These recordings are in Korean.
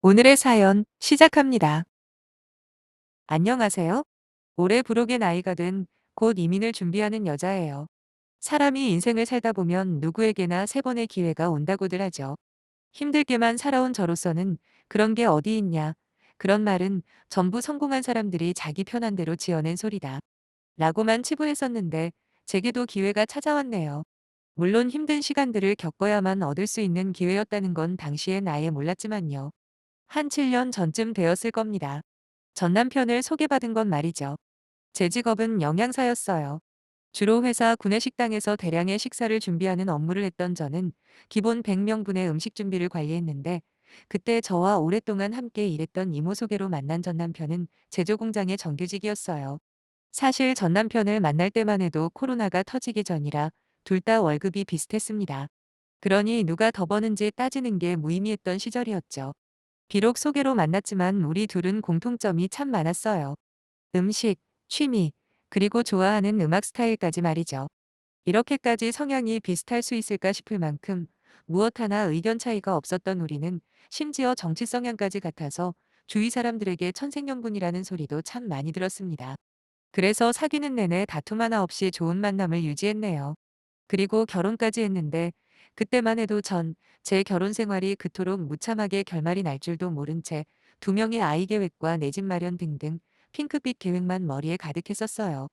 오늘의 사연 시작합니다. 안녕하세요. 올해 부록의 나이가 된 곧 이민을 준비하는 여자예요. 사람이 인생을 살다 보면 누구에게나 세 번의 기회가 온다고들 하죠. 힘들게만 살아온 저로서는 그런 게 어디 있냐. 그런 말은 전부 성공한 사람들이 자기 편한 대로 지어낸 소리다. 라고만 치부했었는데 제게도 기회가 찾아왔네요. 물론 힘든 시간들을 겪어야만 얻을 수 있는 기회였다는 건 당시엔 아예 몰랐지만요. 한 7년 전쯤 되었을 겁니다. 전 남편을 소개받은 건 말이죠. 제 직업은 영양사였어요. 주로 회사 구내식당에서 대량의 식사를 준비하는 업무를 했던 저는 기본 100명분의 음식 준비를 관리했는데, 그때 저와 오랫동안 함께 일했던 이모 소개로 만난 전 남편은 제조 공장의 정규직이었어요. 사실 전 남편을 만날 때만 해도 코로나가 터지기 전이라 둘 다 월급이 비슷했습니다. 그러니 누가 더 버는지 따지는 게 무의미했던 시절이었죠. 비록 소개로 만났지만 우리 둘은 공통점이 참 많았어요. 음식, 취미, 그리고 좋아하는 음악 스타일까지 말이죠. 이렇게까지 성향이 비슷할 수 있을까 싶을 만큼 무엇 하나 의견 차이가 없었던 우리는 심지어 정치 성향까지 같아서 주위 사람들에게 천생연분이라는 소리도 참 많이 들었습니다. 그래서 사귀는 내내 다툼 하나 없이 좋은 만남을 유지했네요. 그리고 결혼까지 했는데 그때만 해도 제 결혼 생활이 그토록 무참하게 결말이 날 줄도 모른 채 두 명의 아이 계획과 내 집 마련 등등 핑크빛 계획만 머리에 가득했었어요.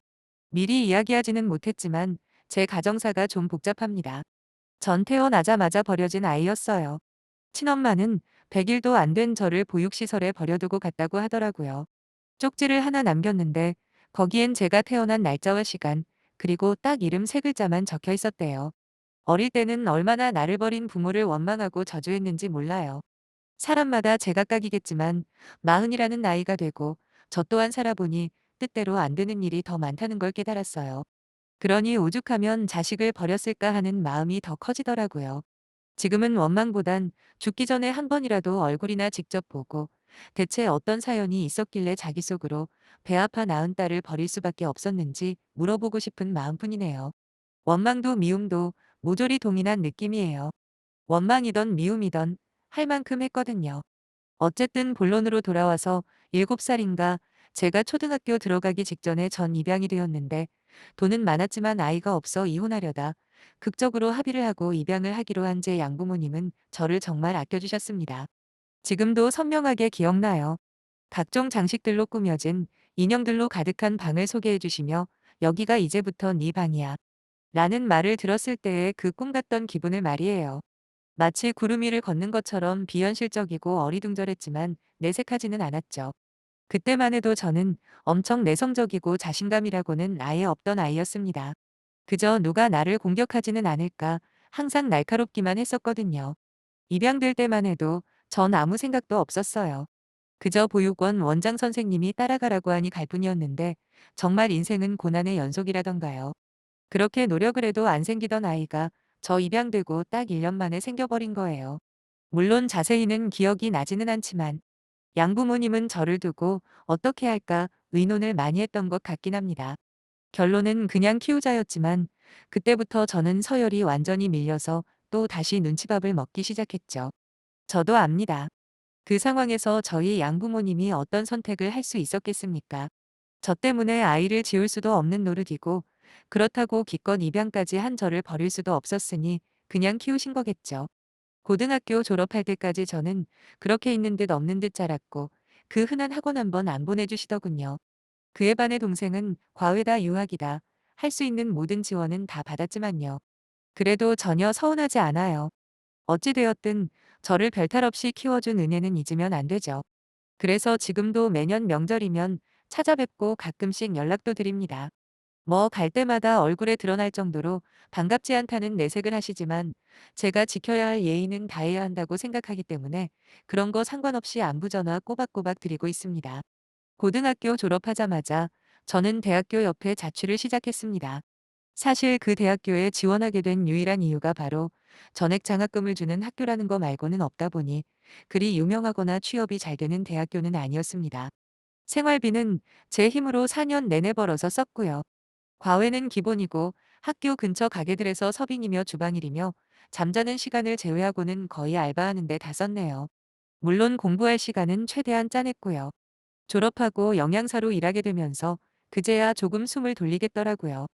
미리 이야기하지는 못했지만 제 가정사가 좀 복잡합니다. 전 태어나자마자 버려진 아이였어요. 친엄마는 100일도 안 된 저를 보육시설에 버려두고 갔다고 하더라고요. 쪽지를 하나 남겼는데 거기엔 제가 태어난 날짜와 시간, 그리고 딱 이름 세 글자만 적혀 있었대요. 어릴 때는 얼마나 나를 버린 부모를 원망하고 저주했는지 몰라요. 사람마다 제각각이겠지만 40이라는 나이가 되고 저 또한 살아보니 뜻대로 안 되는 일이 더 많다는 걸 깨달았어요. 그러니 오죽하면 자식을 버렸을까 하는 마음이 더 커지더라고요. 지금은 원망보단 죽기 전에 한 번이라도 얼굴이나 직접 보고 대체 어떤 사연이 있었길래 자기 속으로 배 아파 낳은 딸을 버릴 수밖에 없었는지 물어보고 싶은 마음뿐이네요. 원망도 미움도 모조리 동일한 느낌이에요. 원망이던 미움이던 할 만큼 했거든요. 어쨌든 본론으로 돌아와서 7살인가 제가 초등학교 들어가기 직전에 전 입양이 되었는데, 돈은 많았지만 아이가 없어 이혼하려다 극적으로 합의를 하고 입양을 하기로 한 제 양부모님은 저를 정말 아껴주셨습니다. 지금도 선명하게 기억나요. 각종 장식들로 꾸며진 인형들로 가득한 방을 소개해 주시며 "여기가 이제부터 네 방이야" 라는 말을 들었을 때의 그 꿈 같던 기분을 말이에요. 마치 구름 위를 걷는 것처럼 비현실적이고 어리둥절했지만 내색하지는 않았죠. 그때만 해도 저는 엄청 내성적이고 자신감이라고는 아예 없던 아이였습니다. 그저 누가 나를 공격하지는 않을까 항상 날카롭기만 했었거든요. 입양될 때만 해도 전 아무 생각도 없었어요. 그저 보육원 원장 선생님이 따라가라고 하니 갈 뿐이었는데 정말 인생은 고난의 연속이라던가요. 그렇게 노력을 해도 안 생기던 아이가 저 입양되고 딱 1년 만에 생겨버린 거예요. 물론 자세히는 기억이 나지는 않지만 양부모님은 저를 두고 어떻게 할까 의논을 많이 했던 것 같긴 합니다. 결론은 그냥 키우자였지만 그때부터 저는 서열이 완전히 밀려서 또 다시 눈치밥을 먹기 시작했죠. 저도 압니다. 그 상황에서 저희 양부모님이 어떤 선택을 할 수 있었겠습니까? 저 때문에 아이를 지울 수도 없는 노릇이고, 그렇다고 기껏 입양까지 한 저를 버릴 수도 없었으니 그냥 키우신 거겠죠. 고등학교 졸업할 때까지 저는 그렇게 있는 듯 없는 듯 자랐고 그 흔한 학원 한 번 안 보내주시더군요. 그에 반해 동생은 과외다 유학이다 할 수 있는 모든 지원은 다 받았지만요. 그래도 전혀 서운하지 않아요. 어찌되었든 저를 별탈 없이 키워준 은혜는 잊으면 안 되죠. 그래서 지금도 매년 명절이면 찾아뵙고 가끔씩 연락도 드립니다. 뭐 갈 때마다 얼굴에 드러날 정도로 반갑지 않다는 내색을 하시지만 제가 지켜야 할 예의는 다해야 한다고 생각하기 때문에 그런 거 상관없이 안부 전화 꼬박꼬박 드리고 있습니다. 고등학교 졸업하자마자 저는 대학교 옆에 자취를 시작했습니다. 사실 그 대학교에 지원하게 된 유일한 이유가 바로 전액 장학금을 주는 학교라는 거 말고는 없다 보니 그리 유명하거나 취업이 잘 되는 대학교는 아니었습니다. 생활비는 제 힘으로 4년 내내 벌어서 썼고요. 과외는 기본이고 학교 근처 가게들에서 서빙이며 주방일이며 잠자는 시간을 제외하고는 거의 알바하는 데 다 썼네요. 물론 공부할 시간은 최대한 짜냈고요. 졸업하고 영양사로 일하게 되면서 그제야 조금 숨을 돌리겠더라고요.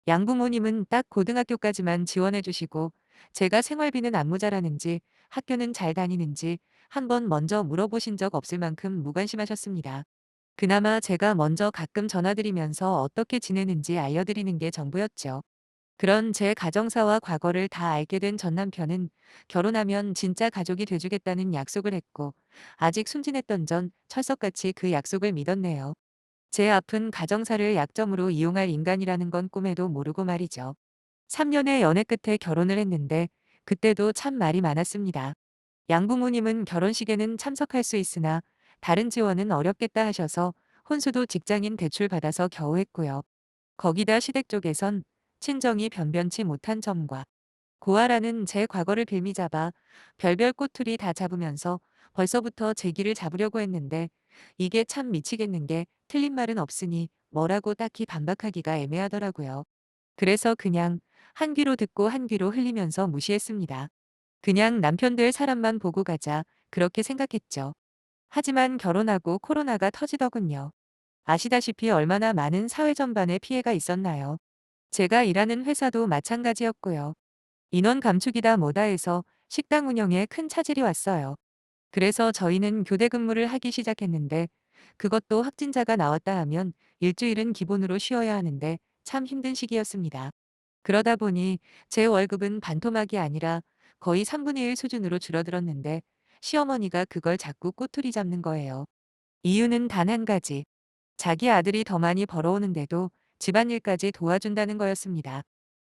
양부모님은 딱 고등학교까지만 지원해 주시고 제가 생활비는 안 모자라는지 학교는 잘 다니는지 한 번 먼저 물어보신 적 없을 만큼 무관심하셨습니다. 그나마 제가 먼저 가끔 전화드리면서 어떻게 지내는지 알려드리는 게 전부였죠. 그런 제 가정사와 과거를 다 알게 된 전 남편은 결혼하면 진짜 가족이 돼주겠다는 약속을 했고 아직 순진했던 전 철석같이 그 약속을 믿었네요. 제 아픈 가정사를 약점으로 이용할 인간이라는 건 꿈에도 모르고 말이죠. 3년의 연애 끝에 결혼을 했는데 그때도 참 말이 많았습니다. 양부모님은 결혼식에는 참석할 수 있으나 다른 지원은 어렵겠다 하셔서 혼수도 직장인 대출 받아서 겨우 했고요. 거기다 시댁 쪽에선 친정이 변변치 못한 점과 고아라는 제 과거를 빌미 잡아 별별 꼬투리 다 잡으면서 벌써부터 제 길을 잡으려고 했는데 이게 참 미치겠는 게 틀린 말은 없으니 뭐라고 딱히 반박하기가 애매하더라고요. 그래서 그냥 한 귀로 듣고 한 귀로 흘리면서 무시했습니다. 그냥 남편 될 사람만 보고 가자 그렇게 생각했죠. 하지만 결혼하고 코로나가 터지더군요. 아시다시피 얼마나 많은 사회 전반에 피해가 있었나요? 제가 일하는 회사도 마찬가지였고요. 인원 감축이다 뭐다 해서 식당 운영에 큰 차질이 왔어요. 그래서 저희는 교대 근무를 하기 시작했는데 그것도 확진자가 나왔다 하면 일주일은 기본으로 쉬어야 하는데 참 힘든 시기였습니다. 그러다 보니 제 월급은 반토막이 아니라 거의 3분의 1 수준으로 줄어들었는데 시어머니가 그걸 자꾸 꼬투리 잡는 거예요. 이유는 단 한 가지. 자기 아들이 더 많이 벌어오는데도 집안일까지 도와준다는 거였습니다.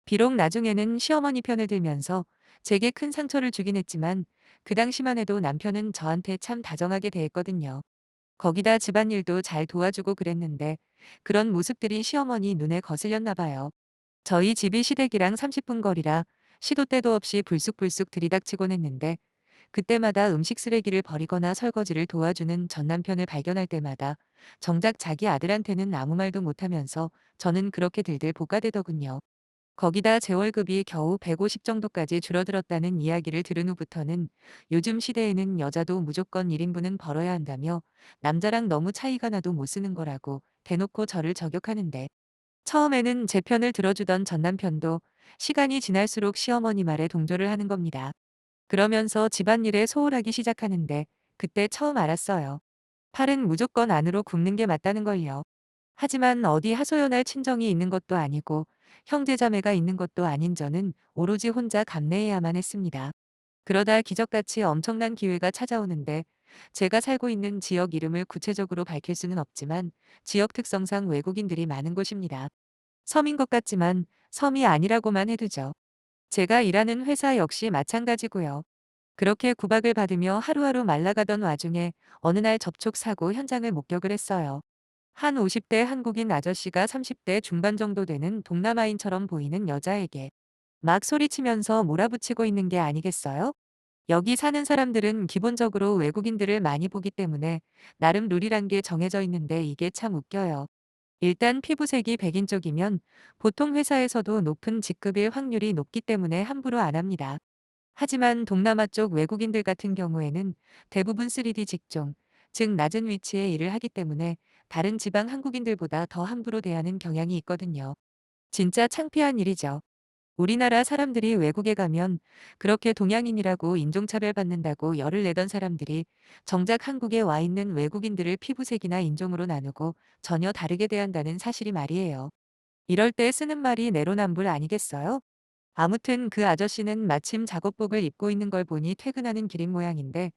비록 나중에는 시어머니 편을 들면서 제게 큰 상처를 주긴 했지만 그 당시만 해도 남편은 저한테 참 다정하게 대했거든요. 거기다 집안일도 잘 도와주고 그랬는데 그런 모습들이 시어머니 눈에 거슬렸나 봐요. 저희 집이 시댁이랑 30분 거리라 시도 때도 없이 불쑥불쑥 들이닥치곤 했는데 그때마다 음식 쓰레기를 버리거나 설거지를 도와주는 전 남편을 발견할 때마다 정작 자기 아들한테는 아무 말도 못하면서 저는 그렇게 들들 볶아대더군요. 거기다 제 월급이 겨우 150 정도까지 줄어들었다는 이야기를 들은 후부터는 요즘 시대에는 여자도 무조건 1인분은 벌어야 한다며 남자랑 너무 차이가 나도 못 쓰는 거라고 대놓고 저를 저격하는데 처음에는 제 편을 들어주던 전 남편도 시간이 지날수록 시어머니 말에 동조를 하는 겁니다. 그러면서 집안일에 소홀하기 시작하는데 그때 처음 알았어요. 팔은 무조건 안으로 굽는 게 맞다는 걸요. 하지만 어디 하소연할 친정이 있는 것도 아니고 형제자매가 있는 것도 아닌 저는 오로지 혼자 감내해야만 했습니다. 그러다 기적같이 엄청난 기회가 찾아오는데 제가 살고 있는 지역 이름을 구체적으로 밝힐 수는 없지만 지역 특성상 외국인들이 많은 곳입니다. 섬인 것 같지만 섬이 아니라고만 해두죠. 제가 일하는 회사 역시 마찬가지고요. 그렇게 구박을 받으며 하루하루 말라가던 와중에 어느 날 접촉 사고 현장을 목격을 했어요. 한 50대 한국인 아저씨가 30대 중반 정도 되는 동남아인처럼 보이는 여자에게 막 소리치면서 몰아붙이고 있는 게 아니겠어요? 여기 사는 사람들은 기본적으로 외국인들을 많이 보기 때문에 나름 룰이란 게 정해져 있는데 이게 참 웃겨요. 일단 피부색이 백인 쪽이면 보통 회사에서도 높은 직급일 확률이 높기 때문에 함부로 안 합니다. 하지만 동남아 쪽 외국인들 같은 경우에는 대부분 3D 직종, 즉 낮은 위치에 일을 하기 때문에 다른 지방 한국인들보다 더 함부로 대하는 경향이 있거든요. 진짜 창피한 일이죠. 우리나라 사람들이 외국에 가면 그렇게 동양인이라고 인종차별 받는다고 열을 내던 사람들이 정작 한국에 와 있는 외국인들을 피부색이나 인종으로 나누고 전혀 다르게 대한다는 사실이 말이에요. 이럴 때 쓰는 말이 내로남불 아니겠어요? 아무튼 그 아저씨는 마침 작업복을 입고 있는 걸 보니 퇴근하는 길인 모양인데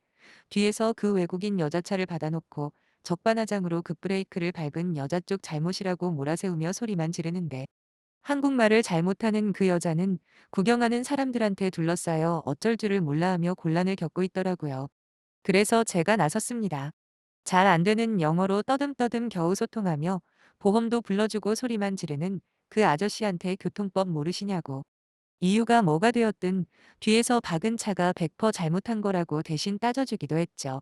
뒤에서 그 외국인 여자 차를 받아놓고 적반하장으로 급브레이크를 밟은 여자 쪽 잘못이라고 몰아세우며 소리만 지르는데 한국말을 잘 못하는 그 여자는 구경하는 사람들한테 둘러싸여 어쩔 줄을 몰라하며 곤란을 겪고 있더라고요. 그래서 제가 나섰습니다. 잘 안 되는 영어로 떠듬떠듬 겨우 소통하며 보험도 불러주고 소리만 지르는 그 아저씨한테 교통법 모르시냐고. 이유가 뭐가 되었든 뒤에서 박은 차가 100% 잘못한 거라고 대신 따져주기도 했죠.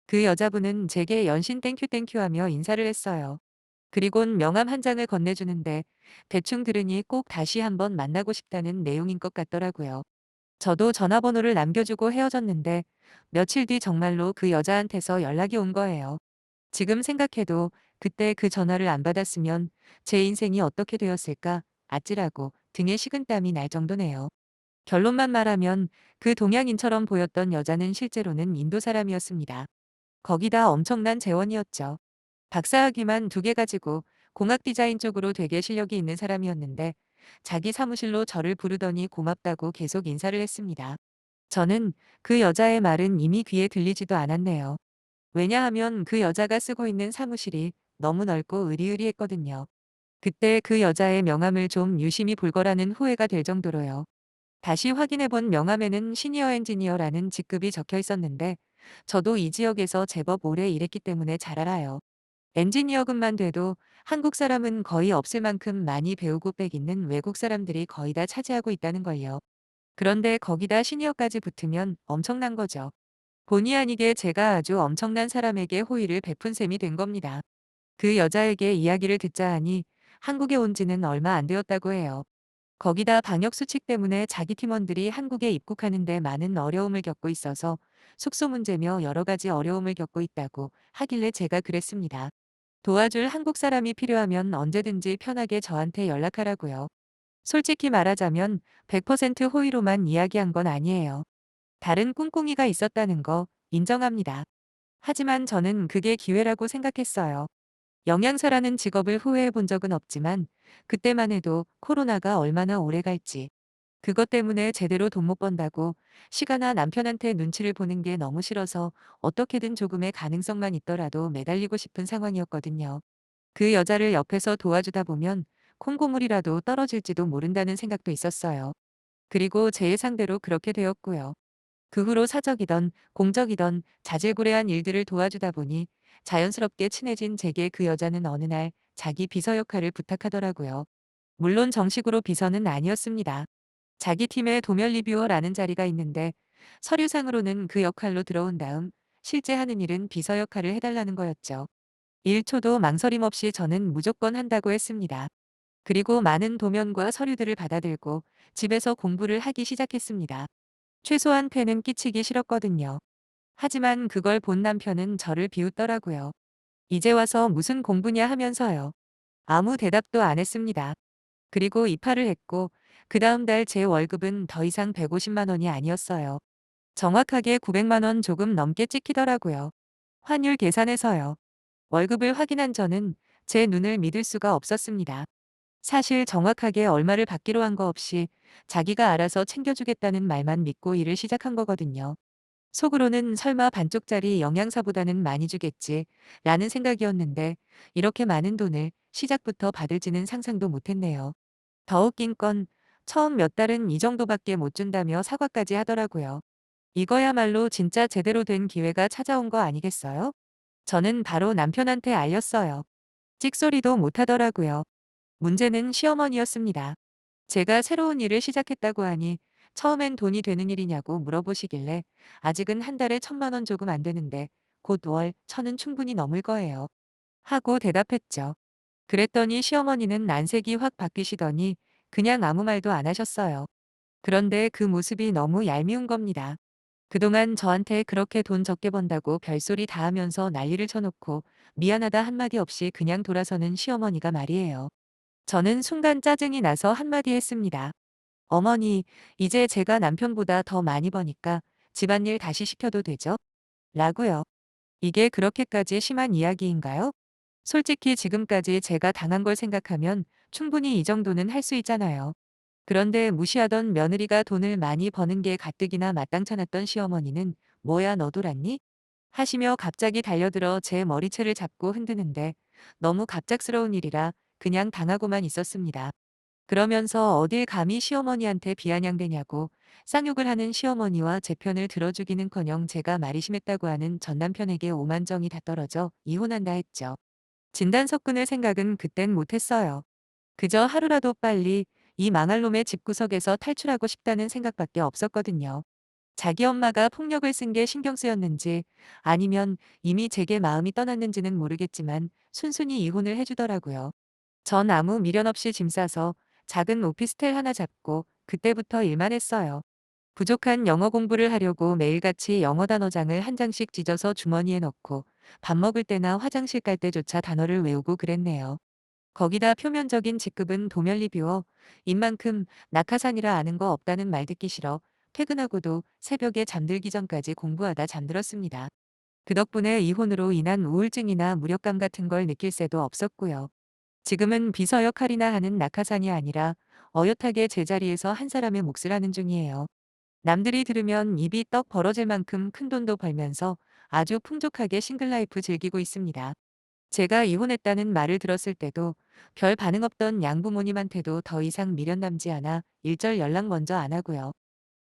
그 여자분은 제게 연신 땡큐 땡큐 하며 인사를 했어요. 그리곤 명함 한 장을 건네주는데 대충 들으니 꼭 다시 한번 만나고 싶다는 내용인 것 같더라고요. 저도 전화번호를 남겨주고 헤어졌는데 며칠 뒤 정말로 그 여자한테서 연락이 온 거예요. 지금 생각해도 그때 그 전화를 안 받았으면 제 인생이 어떻게 되었을까 아찔하고 등에 식은땀이 날 정도네요. 결론만 말하면 그 동양인처럼 보였던 여자는 실제로는 인도 사람이었습니다. 거기다 엄청난 재원이었죠. 박사학위만 2개 가지고 공학 디자인 쪽으로 되게 실력이 있는 사람이었는데 자기 사무실로 저를 부르더니 고맙다고 계속 인사를 했습니다. 저는 그 여자의 말은 이미 귀에 들리지도 않았네요. 왜냐하면 그 여자가 쓰고 있는 사무실이 너무 넓고 으리으리했거든요. 그때 그 여자의 명함을 좀 유심히 볼 거라는 후회가 될 정도로요. 다시 확인해 본 명함에는 시니어 엔지니어라는 직급이 적혀 있었는데 저도 이 지역에서 제법 오래 일했기 때문에 잘 알아요. 엔지니어급만 돼도 한국 사람은 거의 없을 만큼 많이 배우고 빽 있는 외국 사람들이 거의 다 차지하고 있다는 걸요. 그런데 거기다 시니어까지 붙으면 엄청난 거죠. 본의 아니게 제가 아주 엄청난 사람에게 호의를 베푼 셈이 된 겁니다. 그 여자에게 이야기를 듣자 하니 한국에 온 지는 얼마 안 되었다고 해요. 거기다 방역 수칙 때문에 자기 팀원들이 한국에 입국하는 데 많은 어려움을 겪고 있어서 숙소 문제며 여러 가지 어려움을 겪고 있다고 하길래 제가 그랬습니다. 도와줄 한국 사람이 필요하면 언제든지 편하게 저한테 연락하라고요. 솔직히 말하자면 100% 호의로만 이야기한 건 아니에요. 다른 꿍꿍이가 있었다는 거 인정합니다. 하지만 저는 그게 기회라고 생각했어요. 영양사라는 직업을 후회해 본 적은 없지만 그때만 해도 코로나가 얼마나 오래 갈지 그것 때문에 제대로 돈 못 번다고 시가나 남편한테 눈치를 보는 게 너무 싫어서 어떻게든 조금의 가능성만 있더라도 매달리고 싶은 상황이었거든요. 그 여자를 옆에서 도와주다 보면 콩고물이라도 떨어질지도 모른다는 생각도 있었어요. 그리고 제 예상대로 그렇게 되었고요. 그 후로 사적이던 공적이던 자질구레한 일들을 도와주다 보니 자연스럽게 친해진 제게 그 여자는 어느 날 자기 비서 역할을 부탁하더라고요. 물론 정식으로 비서는 아니었습니다. 자기 팀에 도면 리뷰어라는 자리가 있는데 서류상으로는 그 역할로 들어온 다음 실제 하는 일은 비서 역할을 해달라는 거였죠. 1초도 망설임 없이 저는 무조건 한다고 했습니다. 그리고 많은 도면과 서류들을 받아들고 집에서 공부를 하기 시작했습니다. 최소한 폐는 끼치기 싫었거든요. 하지만 그걸 본 남편은 저를 비웃더라고요. 이제 와서 무슨 공부냐 하면서요. 아무 대답도 안 했습니다. 그리고 이파를 했고 그 다음 달 제 월급은 더 이상 150만 원이 아니었어요. 정확하게 900만 원 조금 넘게 찍히더라고요. 환율 계산해서요. 월급을 확인한 저는 제 눈을 믿을 수가 없었습니다. 사실 정확하게 얼마를 받기로 한 거 없이 자기가 알아서 챙겨주겠다는 말만 믿고 일을 시작한 거거든요. 속으로는 설마 반쪽짜리 영양사보다는 많이 주겠지 라는 생각이었는데 이렇게 많은 돈을 시작부터 받을지는 상상도 못했네요. 더 웃긴 건 처음 몇 달은 이 정도밖에 못 준다며 사과까지 하더라고요. 이거야말로 진짜 제대로 된 기회가 찾아온 거 아니겠어요? 저는 바로 남편한테 알렸어요. 찍소리도 못하더라고요. 문제는 시어머니였습니다. 제가 새로운 일을 시작했다고 하니 처음엔 돈이 되는 일이냐고 물어보시길래 아직은 한 달에 1,000만 원 조금 안 되는데 곧 월 1,000은 충분히 넘을 거예요. 하고 대답했죠. 그랬더니 시어머니는 안색이 확 바뀌시더니 그냥 아무 말도 안 하셨어요. 그런데 그 모습이 너무 얄미운 겁니다. 그동안 저한테 그렇게 돈 적게 번다고 별소리 다 하면서 난리를 쳐놓고 미안하다 한마디 없이 그냥 돌아서는 시어머니가 말이에요. 저는 순간 짜증이 나서 한마디 했습니다. 어머니, 이제 제가 남편보다 더 많이 버니까 집안일 다시 시켜도 되죠? 라고요. 이게 그렇게까지 심한 이야기인가요? 솔직히 지금까지 제가 당한 걸 생각하면 충분히 이 정도는 할 수 있잖아요. 그런데 무시하던 며느리가 돈을 많이 버는 게 가뜩이나 마땅찮았던 시어머니는 뭐야 너 돌았니? 하시며 갑자기 달려들어 제 머리채를 잡고 흔드는데 너무 갑작스러운 일이라 그냥 당하고만 있었습니다. 그러면서 어딜 감히 시어머니한테 비아냥대냐고 쌍욕을 하는 시어머니와 제 편을 들어주기는커녕 제가 말이 심했다고 하는 전 남편에게 오만정이 다 떨어져 이혼한다 했죠. 진단석근을 생각은 그땐 못했어요. 그저 하루라도 빨리 이 망할 놈의 집구석에서 탈출하고 싶다는 생각밖에 없었거든요. 자기 엄마가 폭력을 쓴 게 신경 쓰였는지 아니면 이미 제게 마음이 떠났는지는 모르겠지만 순순히 이혼을 해주더라고요. 전 아무 미련 없이 짐 싸서 작은 오피스텔 하나 잡고 그때부터 일만 했어요. 부족한 영어 공부를 하려고 매일같이 영어 단어장을 한 장씩 찢어서 주머니에 넣고 밥 먹을 때나 화장실 갈 때조차 단어를 외우고 그랬네요. 거기다 표면적인 직급은 도면 리뷰어, 입만큼 낙하산이라 아는 거 없다는 말 듣기 싫어 퇴근하고도 새벽에 잠들기 전까지 공부하다 잠들었습니다. 그 덕분에 이혼으로 인한 우울증이나 무력감 같은 걸 느낄 새도 없었고요. 지금은 비서 역할이나 하는 낙하산이 아니라 어엿하게 제자리에서 한 사람의 몫을 하는 중이에요. 남들이 들으면 입이 떡 벌어질 만큼 큰 돈도 벌면서 아주 풍족하게 싱글라이프 즐기고 있습니다. 제가 이혼했다는 말을 들었을 때도 별 반응 없던 양부모님한테도 더 이상 미련 남지 않아 일절 연락 먼저 안 하고요.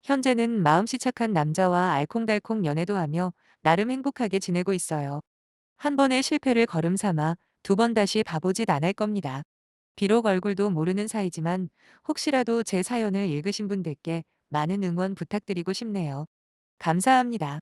현재는 마음씨 착한 남자와 알콩달콩 연애도 하며 나름 행복하게 지내고 있어요. 한 번의 실패를 걸음 삼아 두 번 다시 바보짓 안 할 겁니다. 비록 얼굴도 모르는 사이지만 혹시라도 제 사연을 읽으신 분들께 많은 응원 부탁드리고 싶네요. 감사합니다.